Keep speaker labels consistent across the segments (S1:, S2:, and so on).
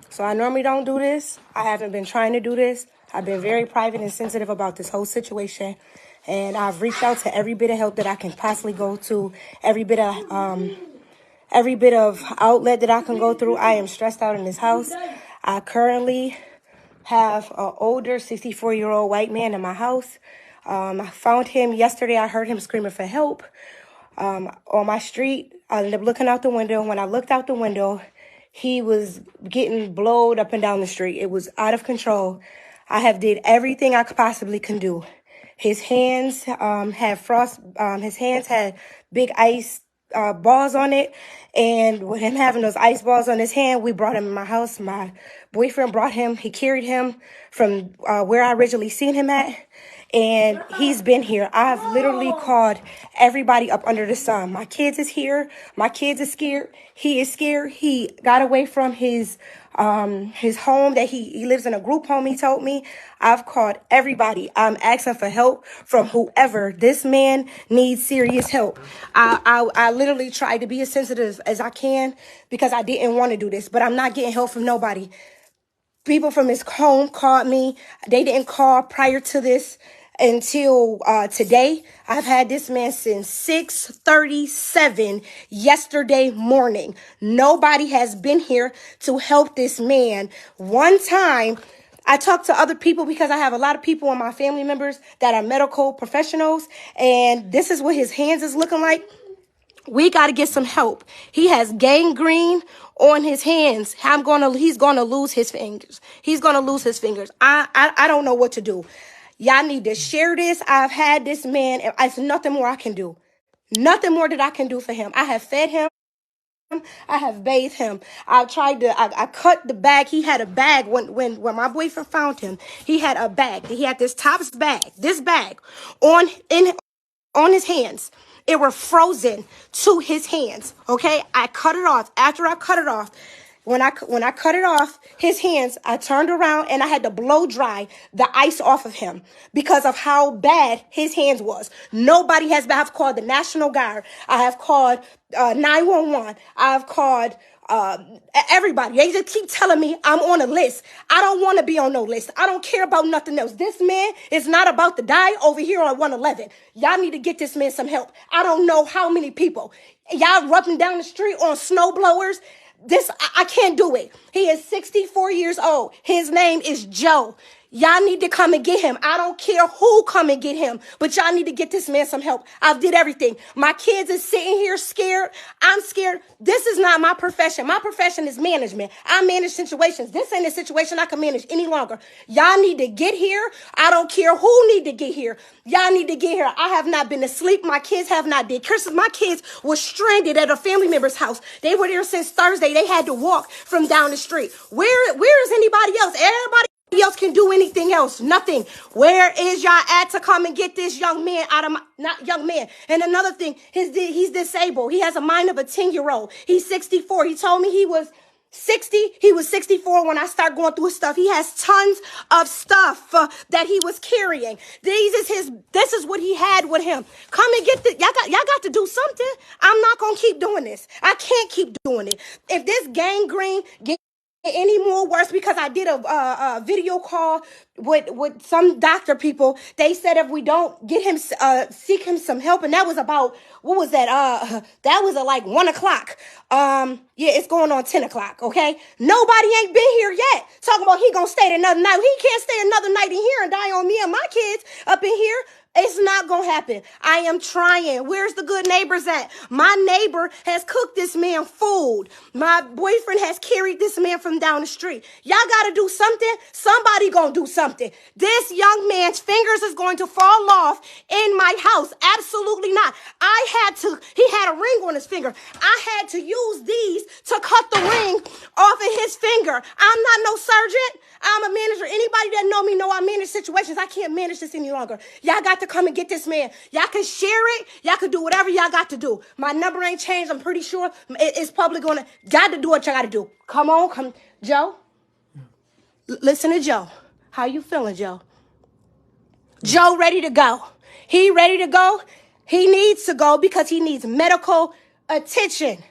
S1: So I normally don't do this. I haven't been trying to do this. I've been very private and sensitive about this whole situation. And I've reached out to every bit of help that I can possibly go to, every bit of outlet that I can go through. I am stressed out in this house. I currently have an older 64-year-old white man in my house. I found him yesterday. I heard him screaming for help on my street. I ended up looking out the window. When I looked out the window, he was getting blowed up and down the street. It was out of control. I have did everything I could possibly can do. His hands had frost. His hands had big ice balls on it, and with him having those ice balls on his hand, we brought him in my house. My boyfriend brought him. He carried him from where I originally seen him at, and he's been here. I've literally called everybody up under the sun. My kids is here. My kids is scared. He is scared. He got away from his home that he lives in a group home, he told me. I've called everybody. I'm asking for help from whoever. This man needs serious help. I literally tried to be as sensitive as I can because I didn't want to do this, but I'm not getting help from nobody. People from his home called me. They didn't call prior to this until today. I've had this man since 6:37 yesterday morning. Nobody has been here to help this man. One time, I talked to other people because I have a lot of people in my family members that are medical professionals, and this is what his hands is looking like. We got to get some help. He has gangrene on his hands. He's gonna lose his fingers. He's gonna lose his fingers. I don't know what to do. Y'all need to share this. I've had this man. It's nothing more I can do. Nothing more that I can do for him. I have fed him. I have bathed him. I cut the bag. He had a bag when my boyfriend found him. He had a bag. He had this Topps bag, on his hands. It were frozen to his hands. Okay, I cut it off. After I cut it off, when I cut it off his hands, I turned around and I had to blow dry the ice off of him because of how bad his hands was. Nobody has been. I've called the National Guard. I have called 911. I've called everybody. They just keep telling me I'm on a list. I don't want to be on no list. I don't care about nothing else. This man is not about to die over here on 111. Y'all need to get this man some help. I don't know how many people. Y'all rubbing down the street on snow blowers. I can't do it. He is 64 years old. His name is Joe. Y'all need to come and get him. I don't care who come and get him, but y'all need to get this man some help. I've did everything. My kids is sitting here scared. I'm scared. This is not my profession. My profession is management. I manage situations. This ain't a situation I can manage any longer. Y'all need to get here. I don't care who need to get here. Y'all need to get here. I have not been asleep. My kids have not did. Christmas, my kids were stranded at a family member's house. They were there since Thursday. They had to walk from down the street. Where is anybody else? Everybody else can do anything else. Nothing. Where is y'all at to come and get this young man out of not young man? And another thing, he's disabled. He has a mind of a 10-year-old. He's 64. He told me he was 60. He was 64 when I started going through his stuff. He has tons of stuff that he was carrying. This is what he had with him. Come and get this. Y'all got to do something. I'm not going to keep doing this. I can't keep doing it. If this gangrene get any more worse, because I did a video call with some doctor people. They said if we don't get him seek him some help, and that was about, what was that, that was at like 1 o'clock. Yeah, it's going on 10 o'clock. Okay, nobody ain't been here yet talking about he gonna stay another night. He can't stay another night in here and die on me and my kids up in here. It's not going to happen. I am trying. Where's the good neighbors at? My neighbor has cooked this man food. My boyfriend has carried this man from down the street. Y'all got to do something. Somebody going to do something. This young man's fingers is going to fall off in my house. Absolutely not. He had a ring on his finger. I had to use these to cut the ring off of his finger. I'm not no surgeon. I'm a manager. Anybody that know me know I manage situations. I can't manage this any longer. Y'all got to come and get this man. Y'all can share it. Y'all can do whatever y'all got to do. My number ain't changed. I'm pretty sure it's probably got to do what y'all got to do. Come. Joe? Listen to Joe. How you feeling, Joe? Joe ready to go. He ready to go. He needs to go because he needs medical attention.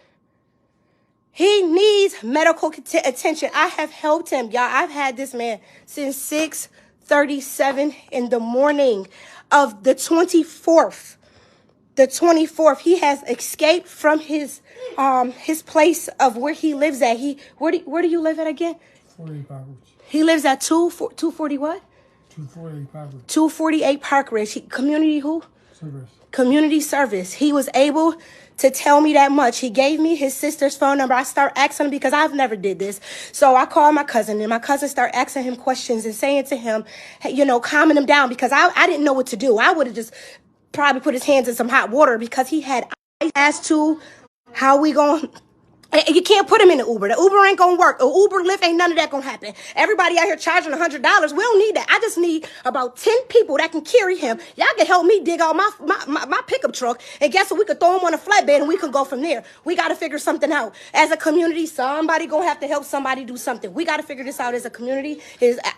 S1: He needs medical attention. I have helped him, y'all. I've had this man since 6:37 in the morning of the 24th. The 24th, he has escaped from his place of where he lives at. Where do you live at again?
S2: 48 Park Ridge.
S1: He lives at 240 what?
S2: 248 Park Ridge.
S1: 248 Park Ridge. Community who?
S2: Service.
S1: Community service. He was able to tell me that much. He gave me his sister's phone number. I start asking him because I've never did this. So I called my cousin, and my cousin started asking him questions and saying to him, hey, calming him down, because I didn't know what to do. I would have just probably put his hands in some hot water because he had ice. As to how we going, you can't put him in the Uber. The Uber ain't gonna work. A Uber, Lyft, ain't none of that gonna happen. Everybody out here charging $100. We don't need that. I just need about 10 people that can carry him. Y'all can help me dig out my pickup truck, and guess what? We could throw him on a flatbed and we can go from there. We got to figure something out. As a community, somebody gonna have to help somebody do something. We got to figure this out as a community.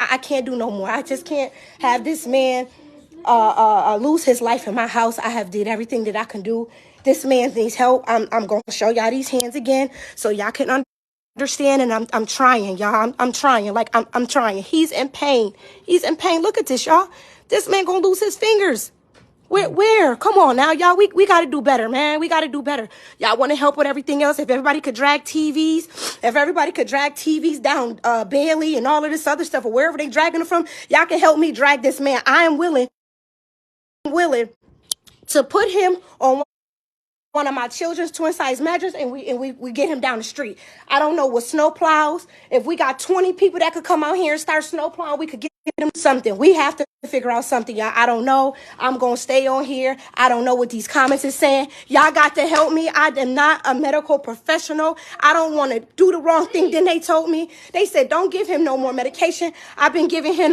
S1: I can't do no more. I just can't have this man lose his life in my house. I have did everything that I can do. This man needs help. I'm going to show y'all these hands again so y'all can understand, and I'm trying, y'all. I'm trying. Like, I'm trying. He's in pain. He's in pain. Look at this, y'all. This man going to lose his fingers. Where? Come on now, y'all. We got to do better, man. We got to do better. Y'all want to help with everything else? If everybody could drag TVs down Bailey and all of this other stuff, or wherever they dragging them from, y'all can help me drag this man. I am willing to put him on one of my children's twin size mattress, and we get him down the street. I don't know what snow plows. If we got 20 people that could come out here and start snow plowing, we could get him something. We have to figure out something, y'all. I don't know. I'm going to stay on here. I don't know what these comments is saying. Y'all got to help me. I am not a medical professional. I don't want to do the wrong thing. Then they told me, they said, don't give him no more medication. I've been giving him,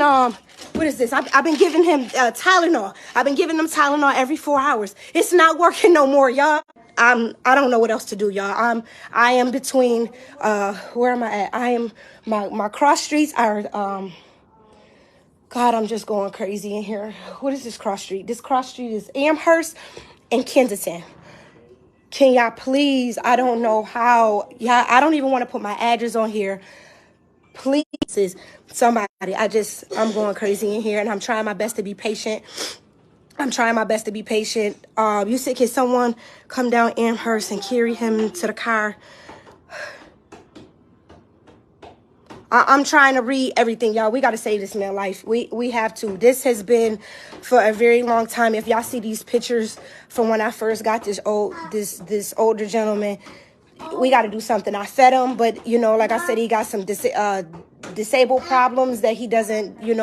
S1: what is this? I've been giving him Tylenol. I've been giving them Tylenol every 4 hours. It's not working no more, y'all. I don't know what else to do, y'all. I am between, where am I at? I am, my cross streets are, God, I'm just going crazy in here. What is this cross street? This cross street is Amherst and Kensington. Can y'all please, I don't know how, y'all, I don't even want to put my address on here. Please, somebody, I'm going crazy in here, and I'm trying my best to be patient. You said, can someone come down Amherst and carry him to the car? I'm trying to read everything, y'all. We got to save this man's life. We have to. This has been for a very long time. If y'all see these pictures from when I first got this older gentleman, we got to do something. I fed him, but, like I said, he got some disabled problems that he doesn't, he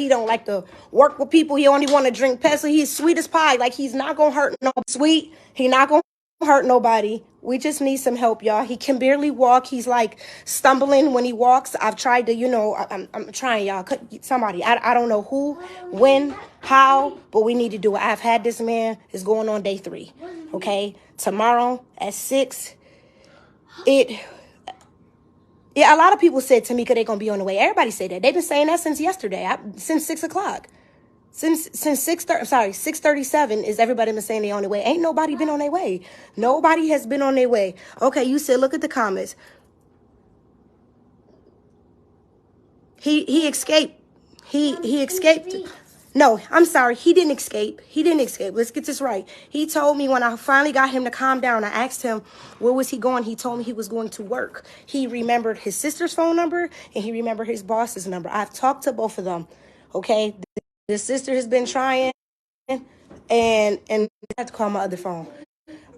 S1: don't like to work with people. He only want to drink Pepsi. He's sweet as pie. Like, he's not going to hurt no sweet. He not going to hurt nobody. We just need some help, y'all. He can barely walk. He's like stumbling when he walks. I've tried to, I'm trying, y'all. Somebody, I don't know who, when, how, but we need to do it. I've had this man. It's going on day 3. Okay. Tomorrow at 6. Yeah, a lot of people said to me, they're going to be on the way. Everybody said that. They've been saying that since yesterday, since 6 o'clock. Since 6:37 is everybody been saying they on their way. Ain't nobody been on their way. Nobody has been on their way. Okay, you said, look at the comments. He escaped. He escaped. No, I'm sorry. He didn't escape. Let's get this right. He told me when I finally got him to calm down, I asked him, where was he going? He told me he was going to work. He remembered his sister's phone number, and he remembered his boss's number. I've talked to both of them. Okay. The sister has been trying, and I have to call my other phone.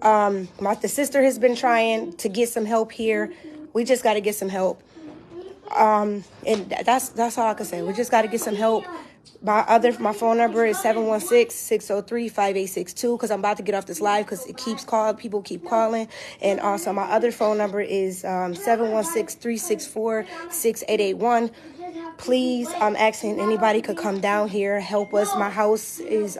S1: The sister has been trying to get some help here. We just got to get some help. And that's all I can say. We just got to get some help. My phone number is 716-603-5862, because I'm about to get off this live because it keeps calling. People keep calling. And also my other phone number is 716-364-6881. Please, I'm asking anybody could come down here, help us. My house is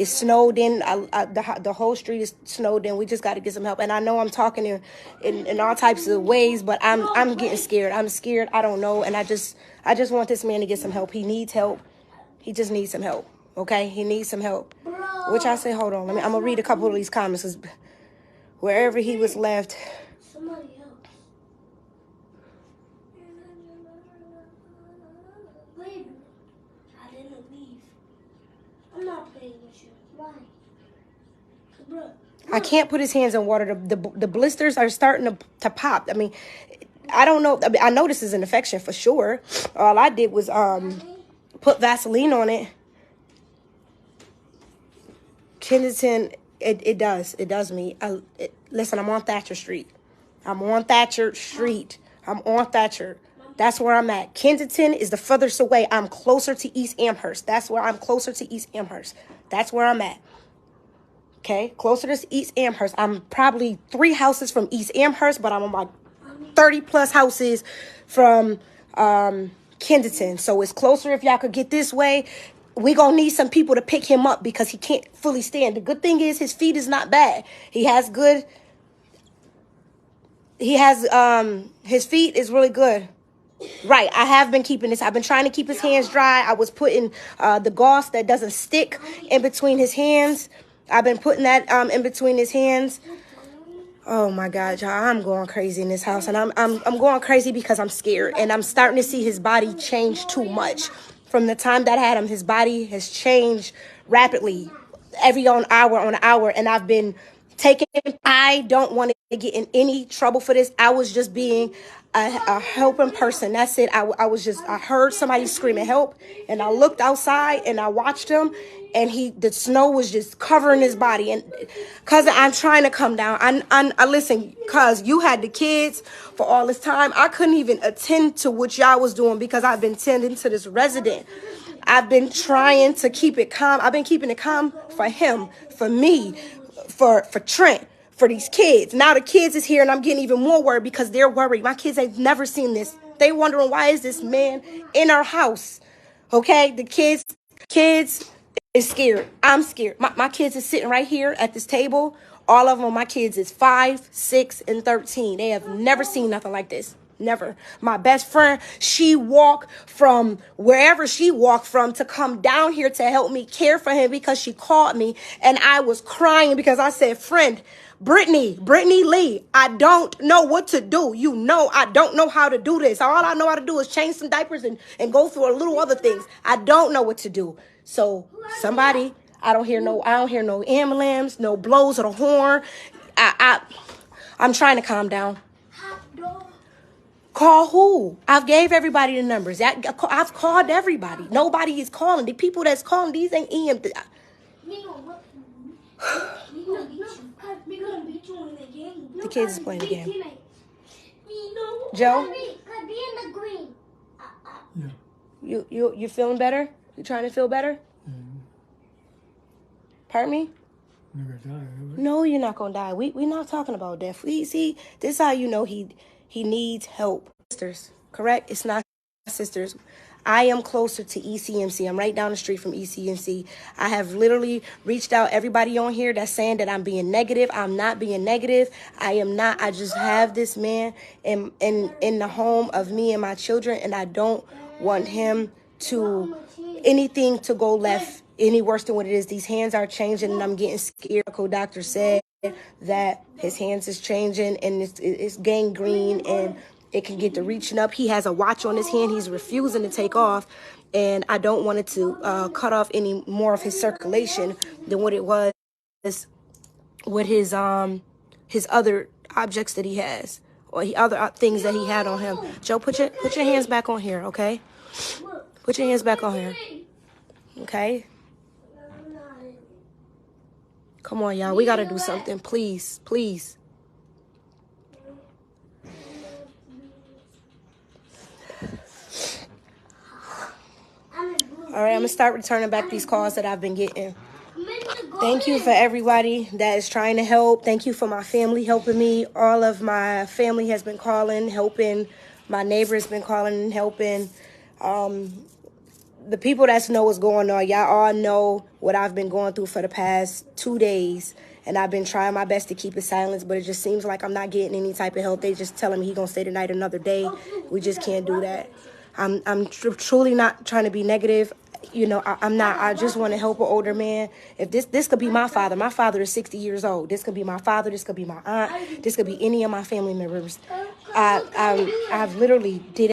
S1: snowed in. The whole street is snowed in. We just got to get some help. And I know I'm talking in all types of ways, but I'm getting scared. I'm scared. I don't know. And I just want this man to get some help. He needs help. He just needs some help. Okay? He needs some help. Which I say, hold on. I'm going to read a couple of these comments. Wherever he was left. Baby, I didn't leave. I'm not playing with you. Why? Bro. I can't put his hands in water. The blisters are starting to pop. I mean, I don't know. I know this is an infection for sure. All I did was put Vaseline on it. Kensington, it does me. Listen, I'm on Thatcher Street. I'm on Thatcher. That's where I'm at. Kensington is the furthest away. I'm closer to East Amherst. That's where I'm at. Okay, closer to East Amherst. I'm probably 3 houses from East Amherst, but I'm about 30 plus houses from Kensington. So it's closer if y'all could get this way. We gonna need some people to pick him up because he can't fully stand. The good thing is his feet is not bad. His feet is really good. Right, I have been keeping this. I've been trying to keep his hands dry. I was putting the gauze that doesn't stick in between his hands. I've been putting that in between his hands. Oh my God, y'all! I'm going crazy in this house, and I'm going crazy because I'm scared, and I'm starting to see his body change too much. From the time that I had him, his body has changed rapidly, every hour, and I've been taking him. I don't want to get in any trouble for this. I was just being a helping person. That's it. I heard somebody screaming help, and I looked outside and I watched him, and the snow was just covering his body. And cousin, I'm trying to come down. I listen, cuz you had the kids for all this time. I couldn't even attend to what y'all was doing because I've been tending to this resident. I've been trying to keep it calm. I've been keeping it calm for him, for me, for Trent, for these kids. Now the kids is here and I'm getting even more worried because they're worried. My kids ain't never seen this. They wondering why is this man in our house? Okay, the kids is scared. I'm scared. My kids is sitting right here at this table. All of them, my kids is 5, 6, and 13. They have never seen nothing like this. Never. My best friend, she walked from wherever she walked from to come down here to help me care for him because she called me and I was crying because I said, friend, Brittany Lee, I don't know what to do. You know, I don't know how to do this. All I know how to do is change some diapers and go through a little other things. I don't know what to do. So somebody, I don't hear no ambulance, no blows of the horn. I'm trying to calm down. Call who? I've gave everybody the numbers. I've called everybody. Nobody is calling. The people that's calling, these ain't EM. The kids is playing the game. Joe? Yeah. You feeling better? You trying to feel better? Mm-hmm. Pardon me? No, you're not gonna die. We not talking about death. See, this is how you know he needs help. Sisters, correct? It's not sisters. I am closer to ECMC. I'm right down the street from ECMC. I have literally reached out everybody on here that's saying that I'm being negative. I'm not being negative. I am not. I just have this man in the home of me and my children, and I don't want him to anything to go left any worse than what it is. These hands are changing, and I'm getting scared. The doctor said that his hands is changing, and it's gangrene, and it can get to reaching up. He has a watch on his hand. He's refusing to take off, and I don't want it to cut off any more of his circulation than what it was with his other objects that he has, or other things that he had on him. Joe, put your hands back on here, okay? Put your hands back on here, okay? Come on, y'all. We got to do something. Please, please. All right, I'm going to start returning back these calls that I've been getting. Thank you for everybody that is trying to help. Thank you for my family helping me. All of my family has been calling, helping. My neighbor has been calling and helping. The people that know what's going on, y'all all know what I've been going through for the past 2 days. And I've been trying my best to keep it silent, but it just seems like I'm not getting any type of help. They just telling me he's going to stay the night another day. We just can't do that. I'm truly not trying to be negative. You know, I'm not. I just want to help an older man. If this could be my father. My father is 60 years old. This could be my father. This could be my aunt. This could be any of my family members. I've literally did